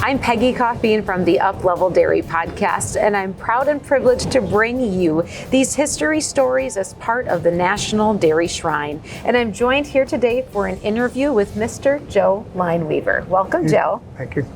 I'm Peggy Coffeen from the UpLevel Dairy podcast, and I'm proud and privileged to bring you these history stories as part of the National Dairy Shrine. And I'm joined here today for an interview with Mr. Joe Lineweaver. Welcome, Joe. Thank you.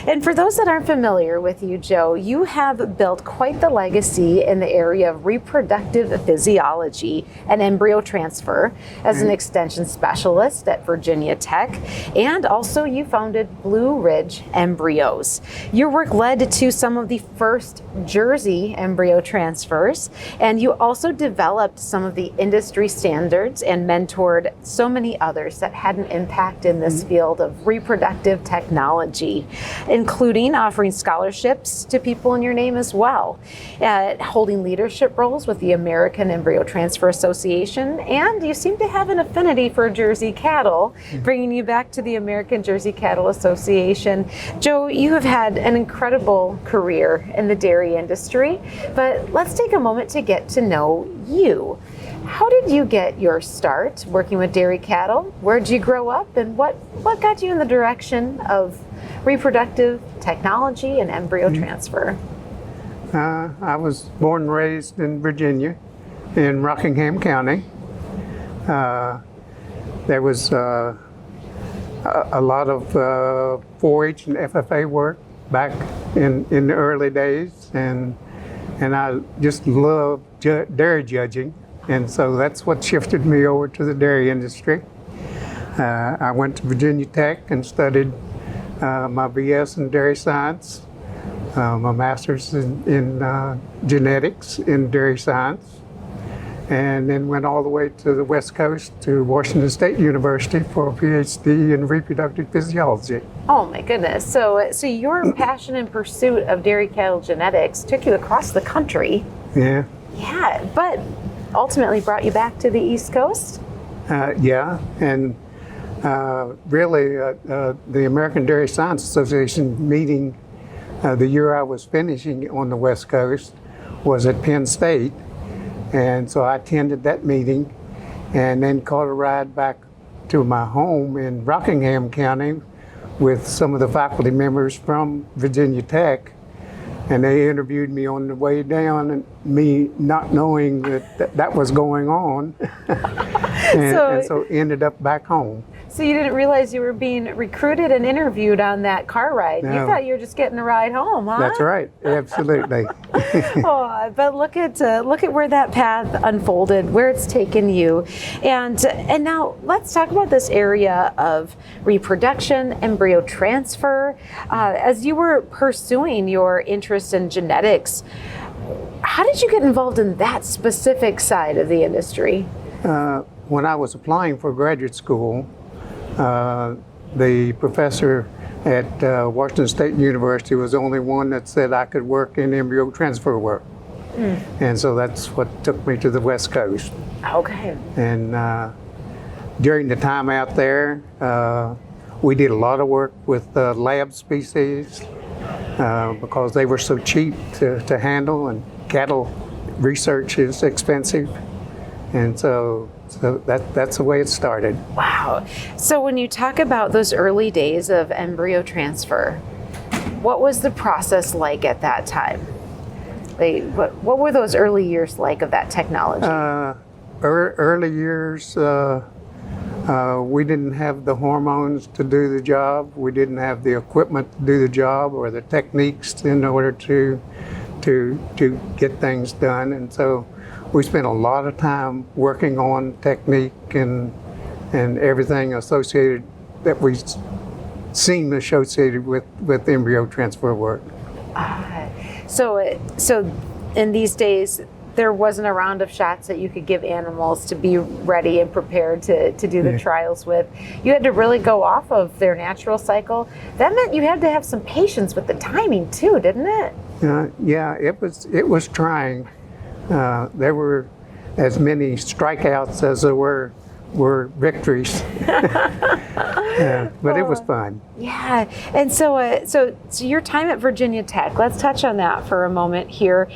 And for those that aren't familiar with you, Joe, you have built quite the legacy in the area of reproductive physiology and embryo transfer as an extension specialist at Virginia Tech, and also you founded Blue Ridge Embryos. Your work led to some of the first Jersey embryo transfers, and you also developed some of the industry standards and mentored so many others that had an impact in this field of reproductive technology, including offering scholarships to people in your name as well, holding leadership roles with the American Embryo Transfer Association, and you seem to have an affinity for Jersey cattle, bringing you back to the American Jersey Cattle Association. Joe, you have had an incredible career in the dairy industry, but let's take a moment to get to know you. How did you get your start working with dairy cattle? Where did you grow up, and what got you in the direction of reproductive technology and embryo transfer? I was born and raised in Virginia, in Rockingham County. There was a lot of 4-H and FFA work back in the early days, and I just loved dairy judging, and so that's what shifted me over to the dairy industry. I went to Virginia Tech and studied my BS in dairy science, my master's in genetics in dairy science, and then went all the way to the West Coast to Washington State University for a PhD in reproductive physiology. Oh my goodness. So your passion and pursuit of dairy cattle genetics took you across the country. Yeah. Yeah, but ultimately brought you back to the East Coast? Yeah, and really, the American Dairy Science Association meeting the year I was finishing on the West Coast was at Penn State, and so I attended that meeting and then caught a ride back to my home in Rockingham County with some of the faculty members from Virginia Tech, and they interviewed me on the way down, and me not knowing that was going on, and so ended up back home. So you didn't realize you were being recruited and interviewed on that car ride. No. You thought you were just getting a ride home, huh? That's right, absolutely. Oh, but look at where that path unfolded, where it's taken you, and now let's talk about this area of reproduction, embryo transfer. As you were pursuing your interest in genetics, how did you get involved in that specific side of the industry? When I was applying for graduate school, the professor at Washington State University was the only one that said I could work in embryo transfer work. And so that's what took me to the West Coast. Okay. And during the time out there, we did a lot of work with lab species because they were so cheap to handle, and cattle research is expensive. And so that's the way it started. Wow. So when you talk about those early days of embryo transfer, what was the process like at that time? Like, what were those early years like of that technology? Early years, we didn't have the hormones to do the job. We didn't have the equipment to do the job, or the techniques in order to get things done. And so we spent a lot of time working on technique and everything associated that we seen associated with embryo transfer work. So in these days, there wasn't a round of shots that you could give animals to be ready and prepared to do the trials with. You had to really go off of their natural cycle. That meant you had to have some patience with the timing too, didn't it? Yeah, it was trying. There were as many strikeouts as there were victories. But it was fun. Yeah, and so your time at Virginia Tech, let's touch on that for a moment here.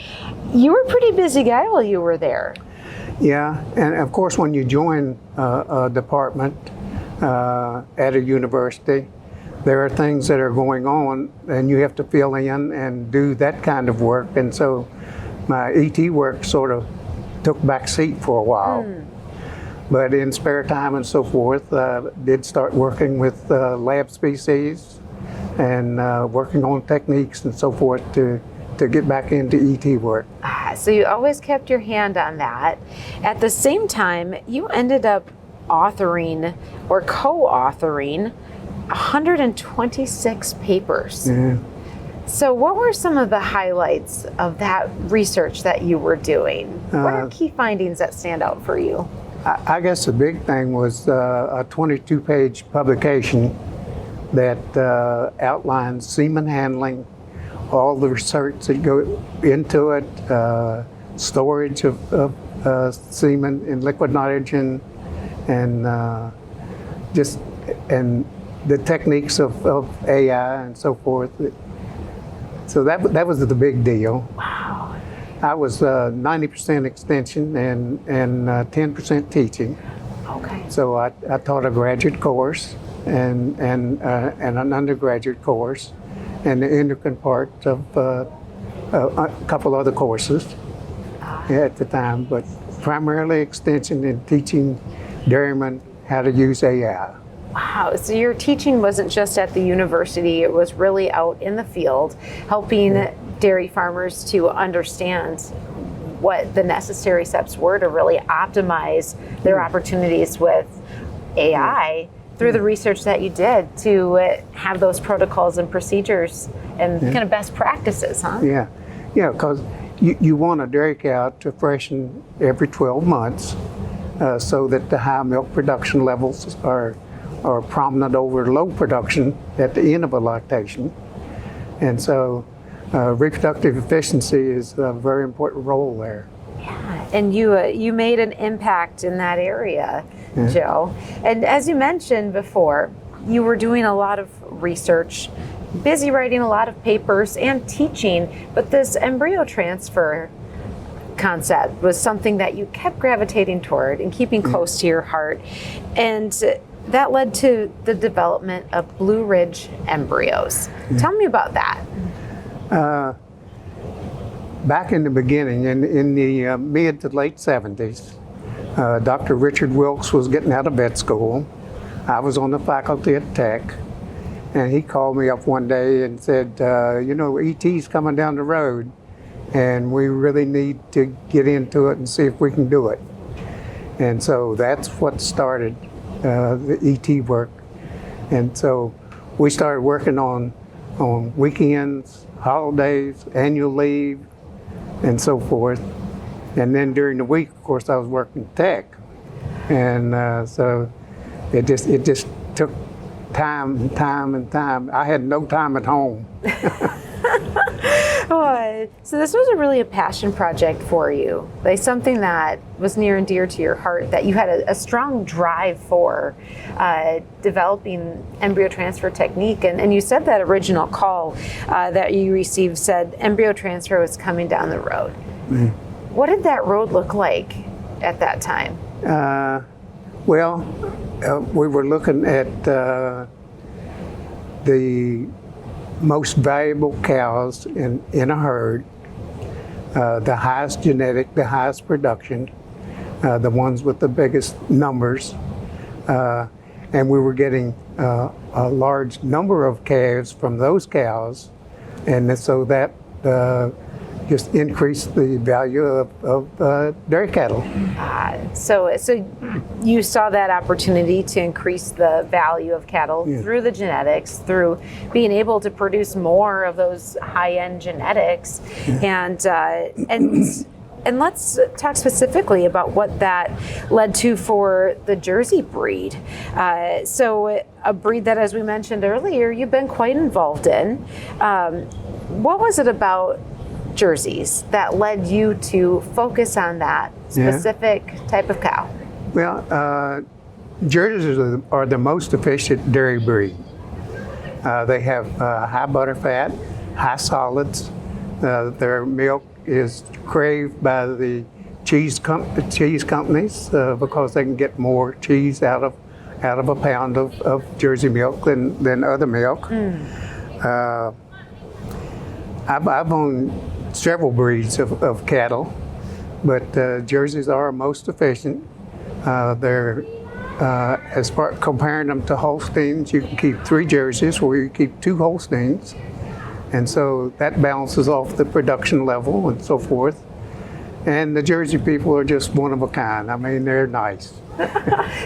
You were a pretty busy guy while you were there. Yeah, and of course when you join a department at a university, there are things that are going on, and you have to fill in and do that kind of work. And so my ET work sort of took back seat for a while. But in spare time and so forth, did start working with lab species and working on techniques and so forth to get back into ET work. So you always kept your hand on that. At the same time, you ended up authoring or co-authoring 126 papers. Yeah. So what were some of the highlights of that research that you were doing? What are key findings that stand out for you? I guess the big thing was a 22-page publication that outlines semen handling, all the research that go into it, storage of semen in liquid nitrogen, and and the techniques of AI and so forth. So that was the big deal. Wow. I was 90% extension and 10% teaching. Okay. So I taught a graduate course and an undergraduate course, and the endocrine part of a couple other courses at the time, but primarily extension and teaching dairymen how to use AI. Wow, so your teaching wasn't just at the university, it was really out in the field, helping dairy farmers to understand what the necessary steps were to really optimize their opportunities with AI through the research that you did to have those protocols and procedures and kind of best practices, huh? Yeah, because you want a dairy cow to freshen every 12 months so that the high milk production levels are prominent over low production at the end of a lactation. And so reproductive efficiency is a very important role there. Yeah, and you made an impact in that area, Joe. And as you mentioned before, you were doing a lot of research, busy writing a lot of papers and teaching, but this embryo transfer concept was something that you kept gravitating toward and keeping close to your heart. And that led to the development of Blue Ridge embryos. Tell me about that. Back in the beginning, in the mid to late 70s, Dr. Richard Wilkes was getting out of vet school. I was on the faculty at Tech, and he called me up one day and said, ET's coming down the road, and we really need to get into it and see if we can do it. And so that's what started the ET work. And so we started working on weekends, holidays, annual leave, and so forth. And then during the week, of course, I was working Tech. And so it just took time. I had no time at home. So this was really a passion project for you, like something that was near and dear to your heart, that you had a strong drive for developing embryo transfer technique. And you said that original call that you received said embryo transfer was coming down the road. What did that road look like at that time? We were looking at the most valuable cows in a herd, the highest genetic, the highest production, the ones with the biggest numbers, and we were getting a large number of calves from those cows, and so that just increased the value of dairy cattle. So you saw that opportunity to increase the value of cattle through the genetics, through being able to produce more of those high-end genetics, and let's talk specifically about what that led to for the Jersey breed. So a breed that, as we mentioned earlier, you've been quite involved in. What was it about Jerseys that led you to focus on that specific type of cow? Well, Jerseys are the most efficient dairy breed. They have high butter fat, high solids. Their milk is craved by the cheese companies because they can get more cheese out out of a pound of Jersey milk than other milk. I've owned several breeds of cattle, but Jerseys are most efficient. They're as far comparing them to Holsteins, you can keep 3 Jerseys where you keep 2 Holsteins, and so that balances off the production level and so forth. And the Jersey people are just one of a kind. I mean, they're nice.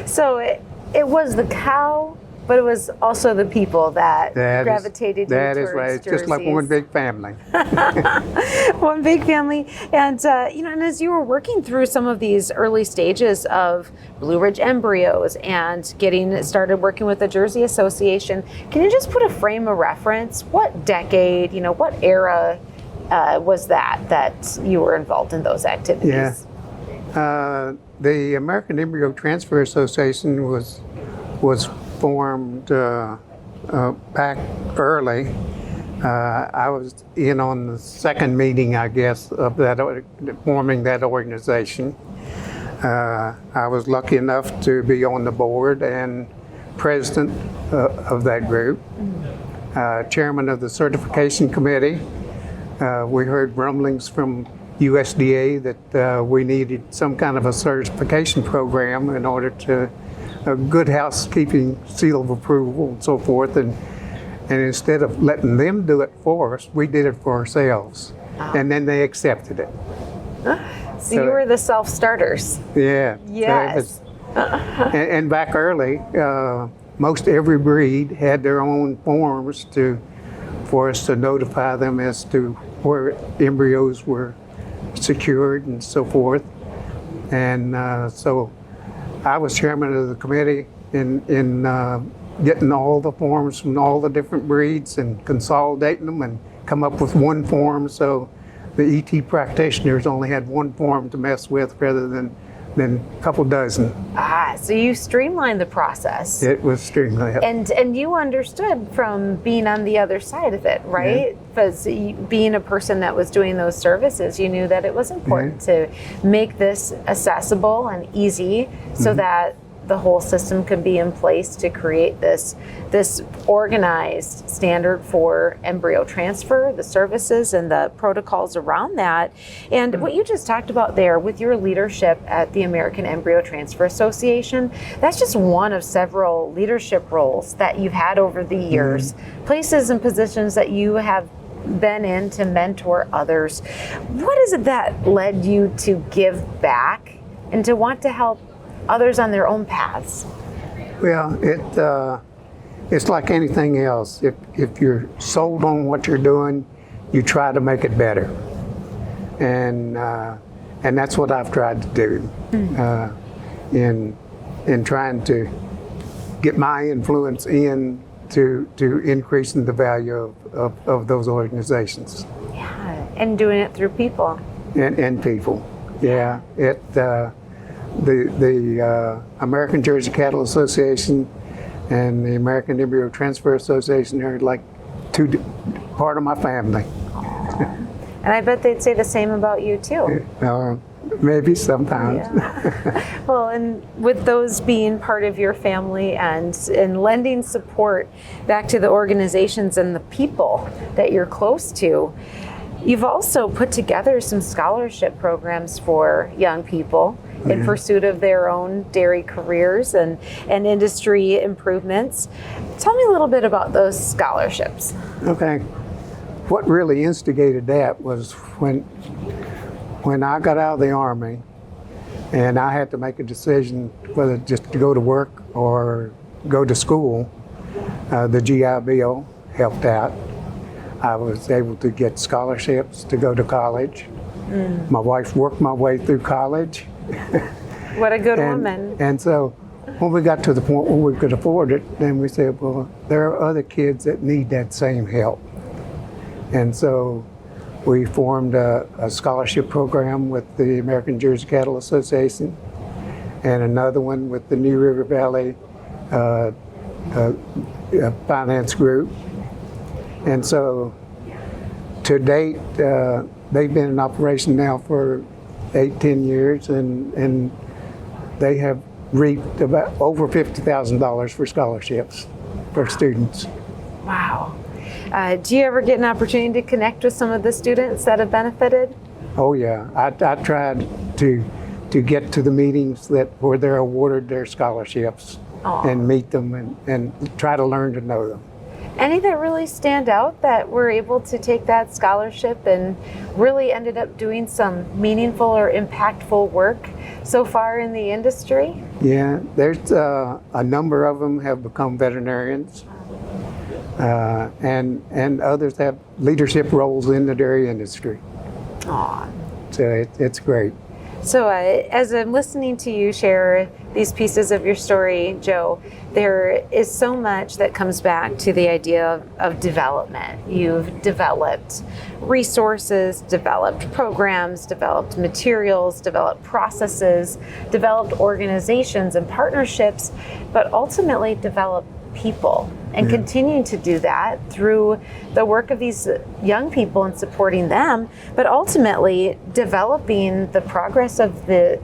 So it was the cow, but it was also the people that gravitated you towards That is right. It's just like one big family. One big family. And, and as you were working through some of these early stages of Blue Ridge embryos and getting started working with the Jersey Association, can you just put a frame of reference? What decade, what era was that you were involved in those activities? Yeah. The American Embryo Transfer Association was formed back early. I was in on the second meeting, I guess, of forming that organization. I was lucky enough to be on the board and president of that group, chairman of the certification committee. We heard rumblings from USDA that we needed some kind of a certification program in order to a good housekeeping seal of approval and so forth, and instead of letting them do it for us, we did it for ourselves, and then they accepted it. So you were the self-starters. Yeah. Yes. And back early, most every breed had their own forms for us to notify them as to where embryos were secured and so forth. And so I was chairman of the committee in getting all the forms from all the different breeds and consolidating them and come up with one form, so the ET practitioners only had one form to mess with rather than a couple dozen. So you streamlined the process. It was streamlined. And you understood from being on the other side of it, right? Because being a person that was doing those services, you knew that it was important to make this accessible and easy so that the whole system could be in place to create this organized standard for embryo transfer, the services and the protocols around that. And what you just talked about there with your leadership at the American Embryo Transfer Association, that's just one of several leadership roles that you've had over the years, places and positions that you have been in to mentor others. What is it that led you to give back and to want to help others on their own paths? Well, it's like anything else. If you're sold on what you're doing, you try to make it better, and that's what I've tried to do in trying to get my influence in to increasing the value of those organizations. Yeah, and doing it through people. And people, yeah. The American Jersey Cattle Association and the American Embryo Transfer Association are like part of my family. And I bet they'd say the same about you too. Maybe sometimes. Yeah. Well, and with those being part of your family and lending support back to the organizations and the people that you're close to, you've also put together some scholarship programs for young people in pursuit of their own dairy careers and industry improvements. Tell me a little bit about those scholarships. Okay. What really instigated that was when I got out of the Army and I had to make a decision whether just to go to work or go to school, the GI Bill helped out. I was able to get scholarships to go to college. My wife worked my way through college. What a good woman. And so when we got to the point where we could afford it, then we said, well, there are other kids that need that same help. And so we formed a scholarship program with the American Jersey Cattle Association and another one with the New River Valley Finance Group. And so to date, they've been in operation now for 8-10 years, and they have reaped about over $50,000 for scholarships for students. Wow. Do you ever get an opportunity to connect with some of the students that have benefited? Oh yeah, I tried to get to the meetings where they're awarded their scholarships. Aw. And meet them and try to learn to know them. Any that really stand out that were able to take that scholarship and really ended up doing some meaningful or impactful work so far in the industry? Yeah, there's a number of them have become veterinarians, and others have leadership roles in the dairy industry. Aw. So it's great. So as I'm listening to you share these pieces of your story, Joe, there is so much that comes back to the idea of development. You've developed resources, developed programs, developed materials, developed processes, developed organizations and partnerships, but ultimately developed people, and continuing to do that through the work of these young people and supporting them, but ultimately developing the progress of the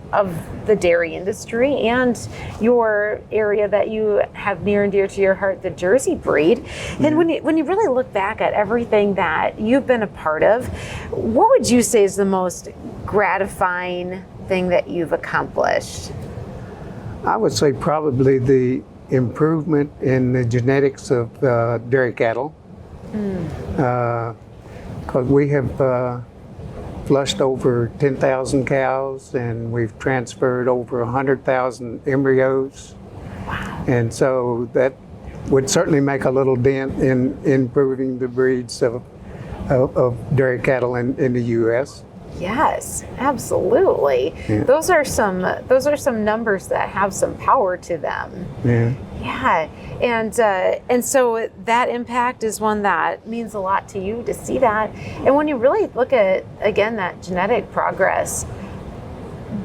dairy industry and your area that you have near and dear to your heart, the Jersey breed. And when you really look back at everything that you've been a part of, what would you say is the most gratifying thing that you've accomplished? I would say probably the improvement in the genetics of dairy cattle, because we have flushed over 10,000 cows and we've transferred over 100,000 embryos. Wow. And so that would certainly make a little dent in improving the breeds of dairy cattle in the U.S. Yes, absolutely. Yeah. Those are some numbers that have some power to them. Yeah. Yeah, and so that impact is one that means a lot to you to see that. And when you really look at, again, that genetic progress,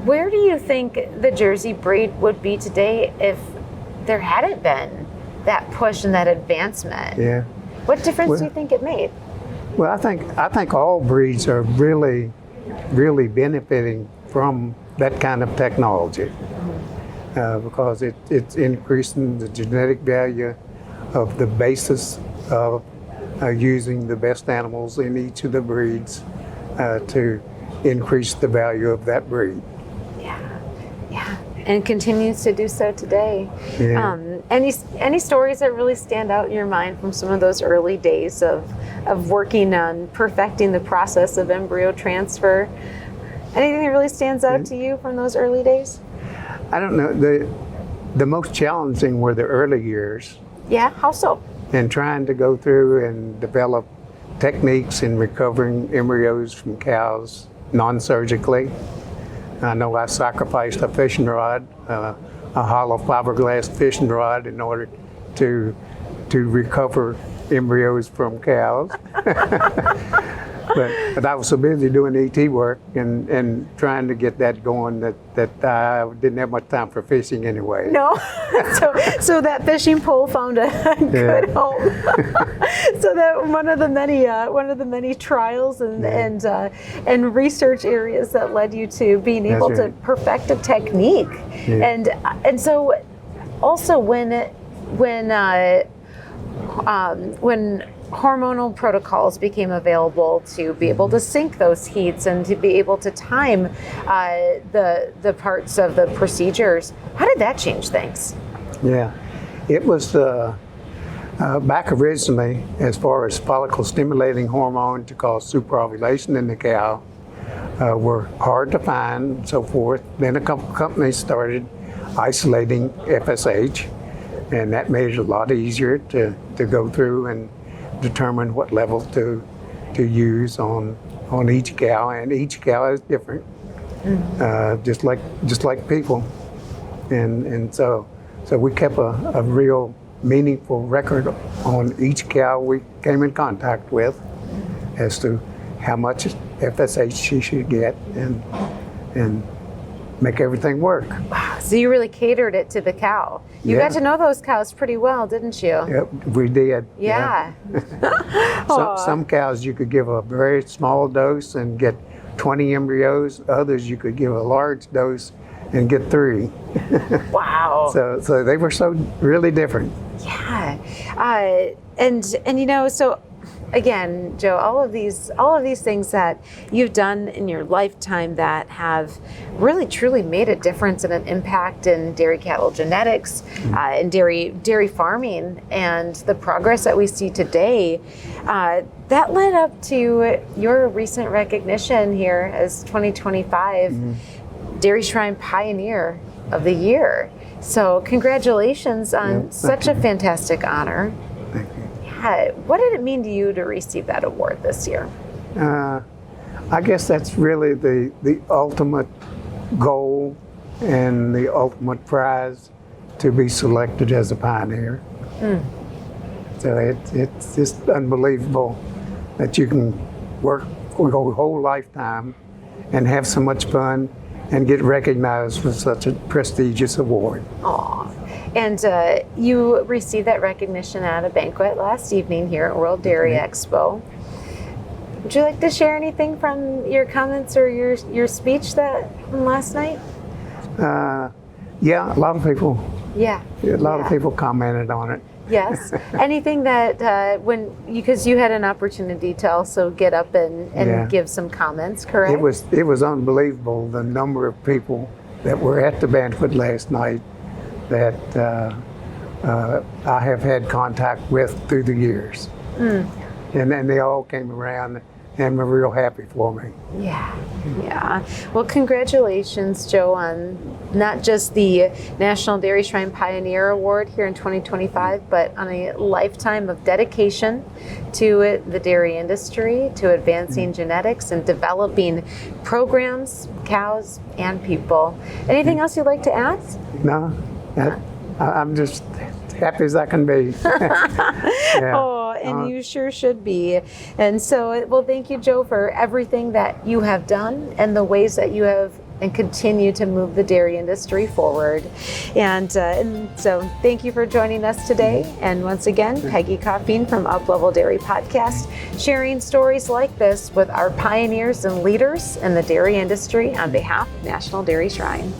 where do you think the Jersey breed would be today if there hadn't been that push and that advancement? Yeah. What difference do you think it made? Well, I think all breeds are really benefiting from that kind of technology, because it's increasing the genetic value of the basis of using the best animals in each of the breeds to increase the value of that breed. Yeah, and continues to do so today. Yeah. Any stories that really stand out in your mind from some of those early days of working on perfecting the process of embryo transfer? Anything that really stands out to you from those early days? I don't know. The most challenging were the early years, Yeah, how so? and trying to go through and develop techniques in recovering embryos from cows non-surgically. I know I sacrificed a fishing rod, a hollow fiberglass fishing rod, in order to recover embryos from cows. But I was so busy doing ET work and trying to get that going that I didn't have much time for fishing anyway. No, so that fishing pole found a good home. So that one of the many trials and research areas that led you to being able to perfect a technique. Yeah. And so also when hormonal protocols became available to be able to sync those heats and to be able to time the parts of the procedures, how did that change things? Yeah, it was back originally, as far as follicle stimulating hormone to cause superovulation in the cow, were hard to find and so forth. Then a couple companies started isolating FSH, and that made it a lot easier to go through and determine what level to use on each cow, and each cow is different, just like people, and so we kept a real meaningful record on each cow we came in contact with as to how much FSH she should get and make everything work. Wow, so you really catered it to the cow. You got to know those cows pretty well, didn't you? Yep, we did. Yeah. Some cows you could give a very small dose and get 20 embryos. Others you could give a large dose and get 3. Wow. So they were so really different. Yeah. And you know, so again, Joe, all of these things that you've done in your lifetime that have really truly made a difference and an impact in dairy cattle genetics, in dairy farming, and the progress that we see today, that led up to your recent recognition here as 2025 Dairy Shrine Pioneer of the Year. So congratulations on such a fantastic honor. Thank you. Yeah, what did it mean to you to receive that award this year? I guess that's really the ultimate goal and the ultimate prize, to be selected as a pioneer. So it's just unbelievable that you can work for your whole lifetime and have so much fun and get recognized with such a prestigious award. Aw. And you received that recognition at a banquet last evening here at World Dairy Expo. Would you like to share anything from your comments or your speech from last night? Yeah, a lot of people. Yeah. A lot of people commented on it. Yes. Anything that because you had an opportunity to also get up and give some comments, correct? It was unbelievable, the number of people that were at the banquet last night that I have had contact with through the years. And then they all came around and were real happy for me. Yeah. Well, congratulations, Joe, on not just the National Dairy Shrine Pioneer Award here in 2025, but on a lifetime of dedication to the dairy industry, to advancing genetics and developing programs, cows, and people. Anything else you'd like to add? No, I'm just happy as I can be. Oh, and you sure should be. And so, well, thank you, Joe, for everything that you have done and the ways that you have and continue to move the dairy industry forward. And so thank you for joining us today. And once again, Peggy Coffeen from UpLevel Dairy Podcast, sharing stories like this with our pioneers and leaders in the dairy industry on behalf of National Dairy Shrine.